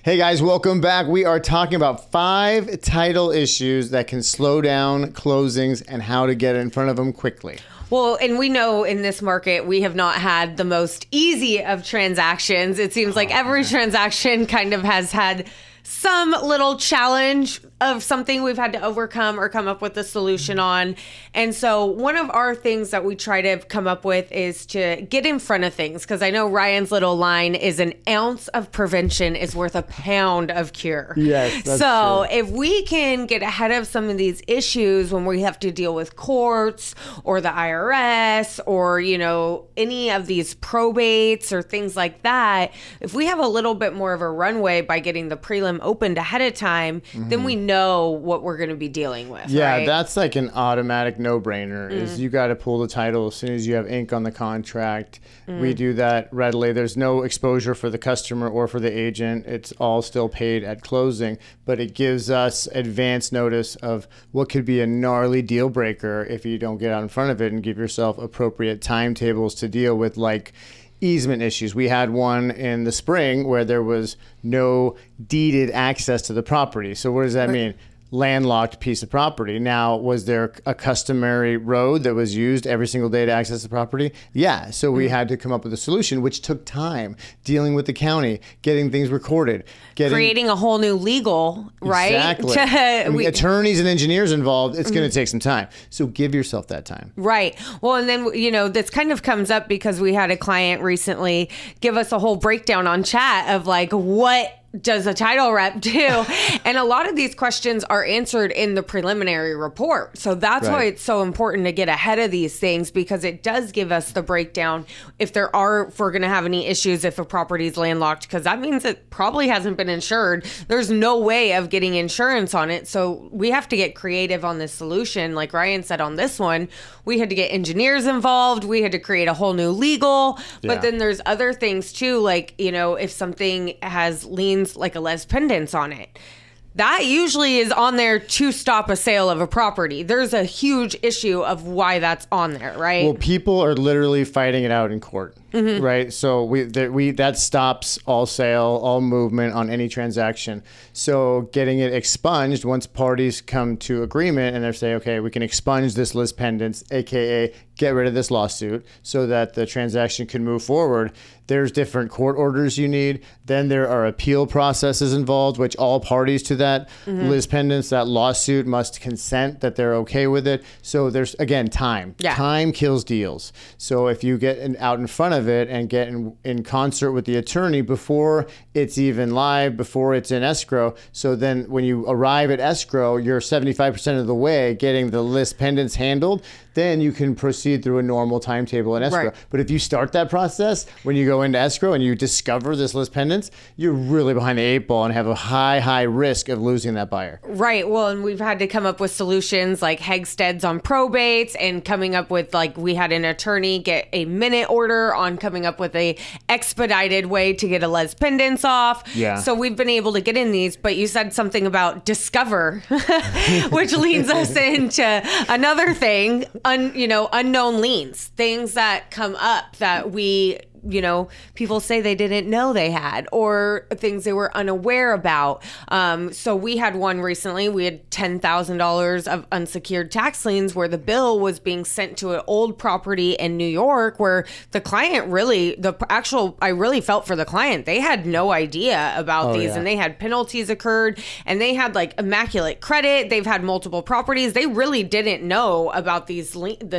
Hey guys, welcome back. We are talking about 5 title issues that can slow down closings and how to get in front of them quickly. Well, and we know in this market, we have not had the most easy of transactions. It seems like every transaction kind of has had some little challenge of something we've had to overcome or come up with a solution on. And so one of our things that we try to come up with is to get in front of things. Because I know Ryan's little line is an ounce of prevention is worth a pound of cure. Yes, that's so true. if we can get ahead of some of these issues when we have to deal with courts or the IRS or, you know, any of these probates or things like that, if we have a little bit more of a runway by getting the prelim opened ahead of time, then we know what we're going to be dealing with. Yeah, right? that's like an automatic no-brainer is you got to pull the title as soon as you have ink on the contract. We do that readily. There's no exposure for the customer or for the agent. It's all still paid at closing, but it gives us advance notice of what could be a gnarly deal breaker if you don't get out in front of it and give yourself appropriate timetables to deal with, like easement issues. We had one in the spring where there was no deeded access to the property. So what does that mean? Landlocked piece of property. Now, was there a customary road that was used every single day to access the property? Yeah. So we had to come up with a solution, which took time, dealing with the county, getting things recorded, creating a whole new legal, right? Exactly. Attorneys and engineers involved, it's going to take some time. So give yourself that time. Right. Well, and then, you know, this kind of comes up because we had a client recently give us a whole breakdown on chat of like, what does a title rep do? And a lot of these questions are answered in the preliminary report. So that's why it's so important to get ahead of these things, because it does give us the breakdown if we're going to have any issues if a property is landlocked, because that means it probably hasn't been insured. There's no way of getting insurance on it. So we have to get creative on this solution. Like Ryan said on this one, we had to get engineers involved. We had to create a whole new legal. But then there's other things too, like, you know, if something has liens like a les pendants on it, that usually is on there to stop a sale of a property. There's a huge issue of why that's on there, right? Well, people are literally fighting it out in court, right? So that stops all sale, all movement on any transaction. So getting it expunged, once parties come to agreement and they say, okay, we can expunge this lis pendants, aka get rid of this lawsuit, so that the transaction can move forward. There's different court orders you need. Then there are appeal processes involved, which all parties to that lis pendants, that lawsuit, must consent that they're okay with it. So there's, again, time. Yeah. Time kills deals. So if you get out in front of it and get in concert with the attorney before it's even live, before it's in escrow, so then when you arrive at escrow, you're 75% of the way getting the lis pendants handled, then you can proceed through a normal timetable in escrow. Right. But if you start that process when you go into escrow and you discover this lis pendants, you're really behind the 8 ball and have a high risk of losing that buyer. Right. Well, and we've had to come up with solutions like Hegsteads on probates, and coming up with, like, we had an attorney get a minute order on coming up with a expedited way to get a les pendants off. Yeah. So we've been able to get in these, but you said something about discover, which leads us into another thing, unknown liens, things that come up that people say they didn't know they had, or things they were unaware about. So we had one recently. We had $10,000 of unsecured tax liens where the bill was being sent to an old property in New York, where the client I really felt for the client. They had no idea about these, and they had penalties occurred, and they had like immaculate credit. They've had multiple properties. They really didn't know about the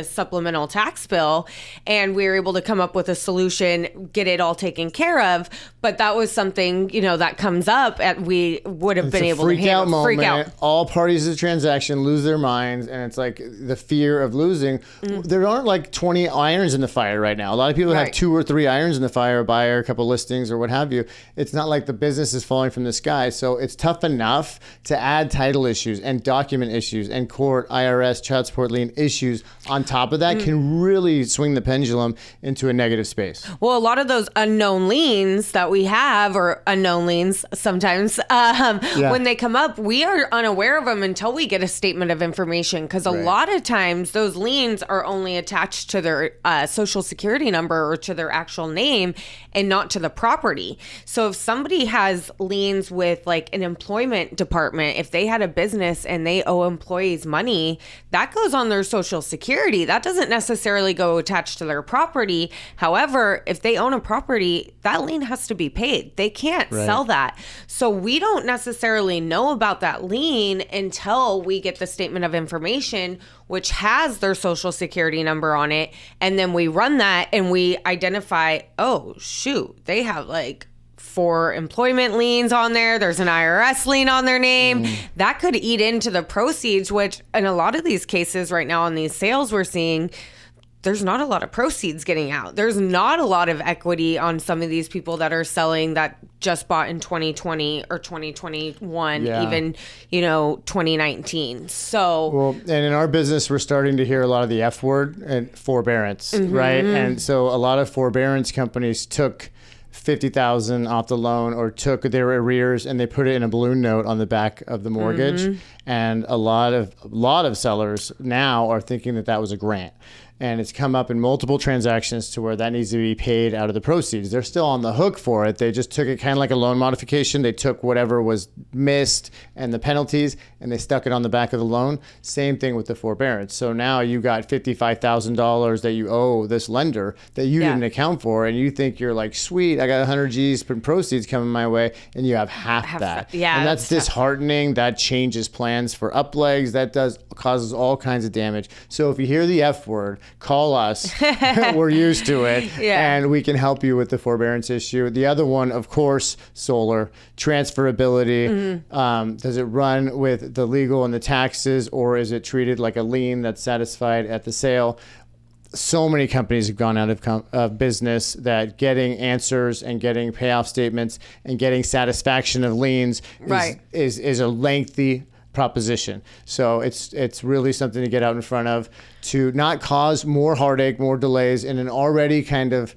supplemental tax bill, and we were able to come up with a solution, get it all taken care of. But that was something, that comes up, and we would have been able to handle. Freak out. All parties of the transaction lose their minds, and it's like the fear of losing. There aren't like 20 irons in the fire right now. A lot of people have 2 or 3 irons in the fire, a buyer, a couple listings, or what have you. It's not like the business is falling from the sky. So it's tough enough to add title issues and document issues and court, IRS, child support lien issues on top of that can really swing the pendulum into a negative space. Well, a lot of those unknown liens that we have, or unknown liens sometimes, when they come up, we are unaware of them until we get a statement of information. Because a lot of times those liens are only attached to their social security number or to their actual name and not to the property. So if somebody has liens with like an employment department, if they had a business and they owe employees money, that goes on their social security. That doesn't necessarily go attached to their property. However, if they own a property, that lien has to be paid. They can't sell that. So we don't necessarily know about that lien until we get the statement of information, which has their social security number on it. And then we run that and we identify, oh, shoot, they have like 4 employment liens on there. There's an IRS lien on their name. That could eat into the proceeds, which in a lot of these cases right now on these sales we're seeing, there's not a lot of proceeds getting out. There's not a lot of equity on some of these people that are selling that just bought in 2020 or 2021, even, 2019. So, well, and in our business, we're starting to hear a lot of the F word and forbearance, right? And so a lot of forbearance companies took $50,000 off the loan or took their arrears and they put it in a balloon note on the back of the mortgage. And a lot of sellers now are thinking that was a grant. And it's come up in multiple transactions to where that needs to be paid out of the proceeds. They're still on the hook for it. They just took it kind of like a loan modification. They took whatever was missed and the penalties and they stuck it on the back of the loan. Same thing with the forbearance. So now you got $55,000 that you owe this lender that you didn't account for. And you think you're like, sweet, I got 100 G's in proceeds coming my way. And you have half that. Yeah, and that's disheartening. That changes plans for uplegs. That causes all kinds of damage. So if you hear the F word, call us. We're used to it. And we can help you with the forbearance issue. The other one, of course, solar transferability. Does it run with the legal and the taxes, or is it treated like a lien that's satisfied at the sale? So many companies have gone out of business that getting answers and getting payoff statements and getting satisfaction of liens is a lengthy proposition. So it's really something to get out in front of to not cause more heartache, more delays in an already kind of,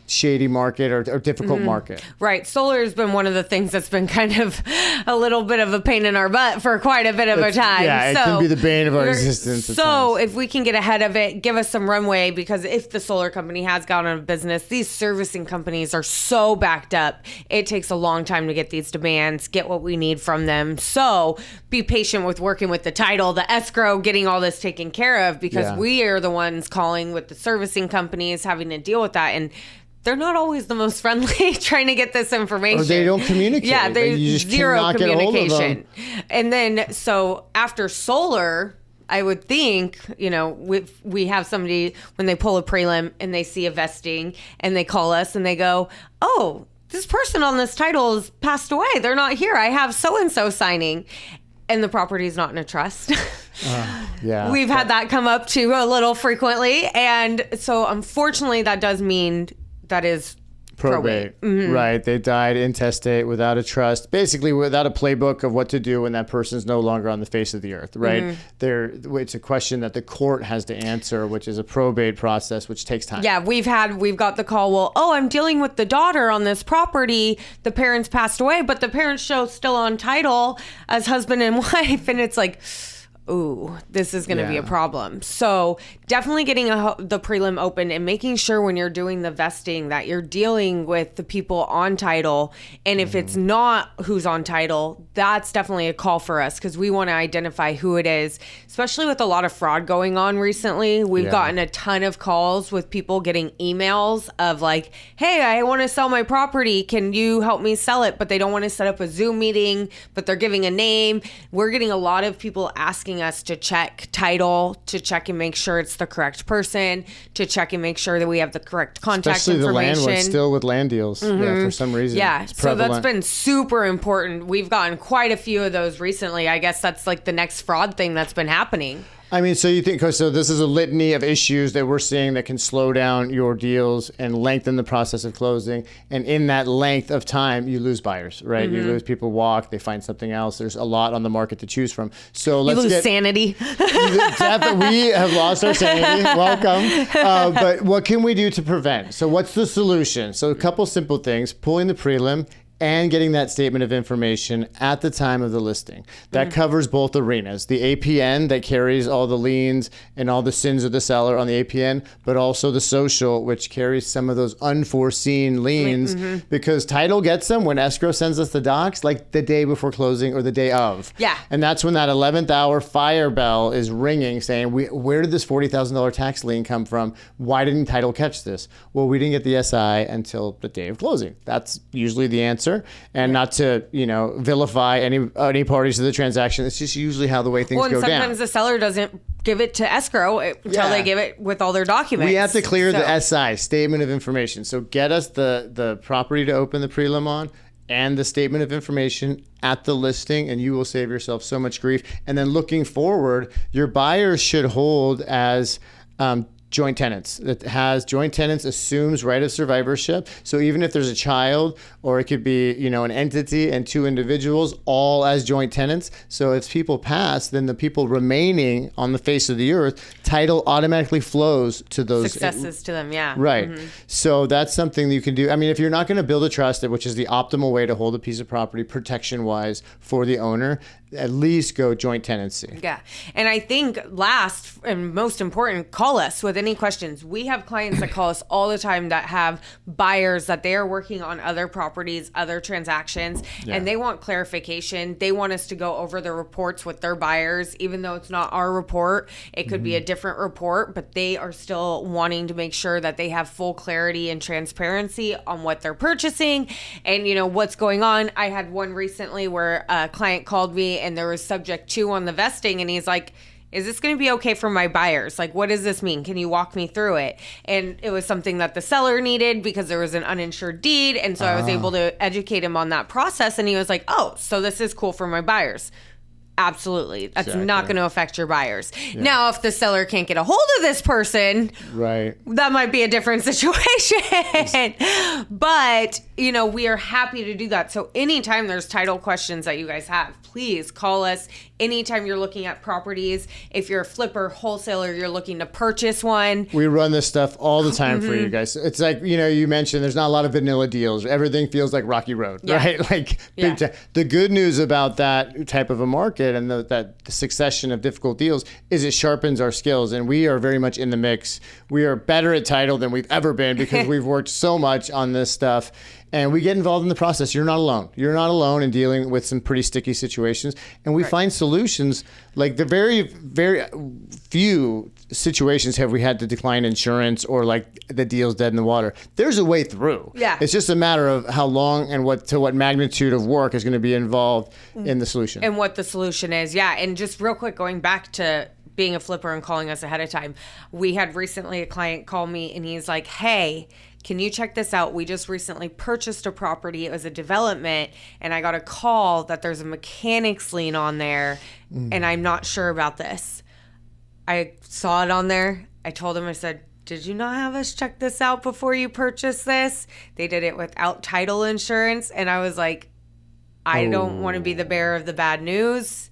shady market or difficult market. Right. Solar has been one of the things that's been kind of a little bit of a pain in our butt for quite a bit of a time. Yeah, it can be the bane of our existence. So if we can get ahead of it, give us some runway, because if the solar company has gone out of business, these servicing companies are so backed up. It takes a long time to get these demands, get what we need from them. So be patient with working with the title, the escrow, getting all this taken care of, because we are the ones calling with the servicing companies, having to deal with that. And they're not always the most friendly trying to get this information. Or they don't communicate. Yeah, there's zero communication. And then, so after solar, I would think, we have somebody, when they pull a prelim and they see a vesting and they call us and they go, oh, this person on this title has passed away. They're not here. I have so-and-so signing. And the property is not in a trust. We've had that come up too a little frequently. And so unfortunately that does mean that is probate. Right. They died intestate without a trust, basically without a playbook of what to do when that person's no longer on the face of the earth, right? It's a question that the court has to answer, which is a probate process, which takes time. Yeah, we've got the call, well, I'm dealing with the daughter on this property. The parents passed away, but the parents show still on title as husband and wife. And it's like, ooh, this is going to be a problem. So definitely getting the prelim open and making sure when you're doing the vesting that you're dealing with the people on title. And if it's not who's on title, that's definitely a call for us, because we want to identify who it is, especially with a lot of fraud going on recently. We've gotten a ton of calls with people getting emails of like, hey, I want to sell my property. Can you help me sell it? But they don't want to set up a Zoom meeting, but they're giving a name. We're getting a lot of people asking us to check title, to check and make sure it's the correct person, to check and make sure that we have the correct contact especially information. The land ones still with land deals. For some reason. Yeah, so that's been super important. We've gotten quite a few of those recently. I guess that's like the next fraud thing that's been happening. I mean, so you think, so this is a litany of issues that we're seeing that can slow down your deals and lengthen the process of closing. And in that length of time, you lose buyers, right? You lose people walk, they find something else. There's a lot on the market to choose from. So let's lose sanity. Definitely, we have lost our sanity. Welcome. But what can we do to prevent? So what's the solution? So a couple simple things: pulling the prelim and getting that statement of information at the time of the listing. That covers both arenas. The APN that carries all the liens and all the sins of the seller on the APN, but also the social, which carries some of those unforeseen liens, because title gets them when escrow sends us the docs, like the day before closing or the day of. Yeah. And that's when that 11th hour fire bell is ringing, saying, where did this $40,000 tax lien come from? Why didn't title catch this? Well, we didn't get the SI until the day of closing. That's usually the answer. And not to, vilify any parties to the transaction. It's just usually how the way things go down. Sometimes the seller doesn't give it to escrow until they give it with all their documents. We have to clear the SI, statement of information. So get us the property to open the prelim on and the statement of information at the listing, and you will save yourself so much grief. And then looking forward, your buyers should hold as joint tenants. That has joint tenants assumes right of survivorship. So even if there's a child, or it could be, an entity and two individuals, all as joint tenants. So if people pass, then the people remaining on the face of the earth, title automatically flows to those successes to them. Yeah. Right. So that's something that you can do. I mean, if you're not going to build a trust, which is the optimal way to hold a piece of property protection wise for the owner, at least go joint tenancy. Yeah. And I think last and most important, call us with any questions. We have clients that call us all the time that have buyers that they are working on other properties, other transactions, and they want clarification. They want us to go over the reports with their buyers, even though it's not our report. It could be a different report, but they are still wanting to make sure that they have full clarity and transparency on what they're purchasing and, what's going on. I had one recently where a client called me and there was subject to on the vesting, and he's like, is this going to be okay for my buyers? Like, what does this mean? Can you walk me through it? And it was something that the seller needed because there was an uninsured deed. And so I was able to educate him on that process. And he was like, oh, so this is cool for my buyers. Absolutely. That's not going to affect your buyers. Yeah. Now, if the seller can't get a hold of this person, right, that might be a different situation. But, we are happy to do that. So anytime there's title questions that you guys have, please call us. Anytime you're looking at properties, if you're a flipper, wholesaler, you're looking to purchase one. We run this stuff all the time for you guys. It's like, you mentioned there's not a lot of vanilla deals. Everything feels like Rocky Road, right? Like big time. The good news about that type of a market and the succession of difficult deals is it sharpens our skills, and we are very much in the mix. We are better at title than we've ever been because we've worked so much on this stuff. And we get involved in the process. You're not alone. You're not alone in dealing with some pretty sticky situations. And we find solutions. Like the very, very few situations have we had to decline insurance or like the deal's dead in the water. There's a way through. Yeah. It's just a matter of how long and what magnitude of work is going to be involved in the solution. And what the solution is. Yeah. And just real quick, going back to being a flipper and calling us ahead of time. We had recently a client call me and he's like, hey, can you check this out? We just recently purchased a property. It was a development, and I got a call that there's a mechanics lien on there, and I'm not sure about this. I saw it on there. I told him, I said, did you not have us check this out before you purchased this? They did it without title insurance, and I was like, I don't want to be the bearer of the bad news.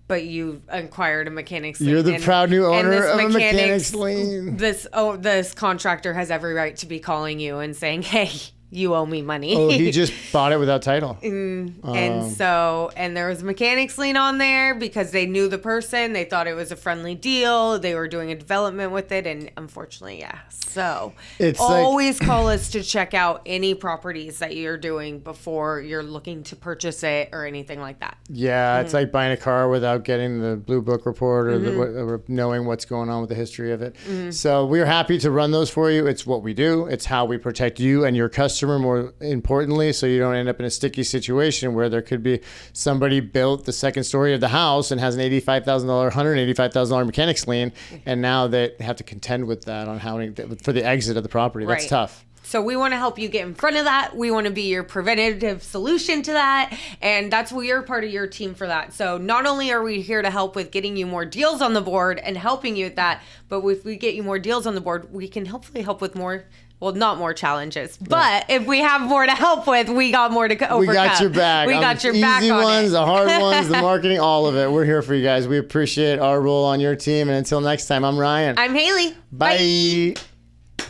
But you acquired a mechanics lien. You're the proud new owner of a mechanics lien. This contractor has every right to be calling you and saying, hey, you owe me money. Oh, he just bought it without title. And there was a mechanics lien on there because they knew the person. They thought it was a friendly deal. They were doing a development with it. And unfortunately, yeah. So it's always call us to check out any properties that you're doing before you're looking to purchase it or anything like that. Yeah, it's like buying a car without getting the Blue Book report or knowing what's going on with the history of it. So we're happy to run those for you. It's what we do. It's how we protect you and your customer, more importantly, so you don't end up in a sticky situation where there could be somebody built the second story of the house and has an $185,000 mechanics lien, and now they have to contend with that on how for the exit of the property. That's tough. So we want to help you get in front of that. We want to be your preventative solution to that. And that's what you're part of your team for that. So not only are we here to help with getting you more deals on the board and helping you with that, but if we get you more deals on the board, we can hopefully help with more. Well, not more challenges, but if we have more to help with, we got more to overcome. We got your back. We got your back on Easy ones, it. the hard ones, the marketing, all of it. We're here for you guys. We appreciate our role on your team. And until next time, I'm Ryan. I'm Haley. Bye.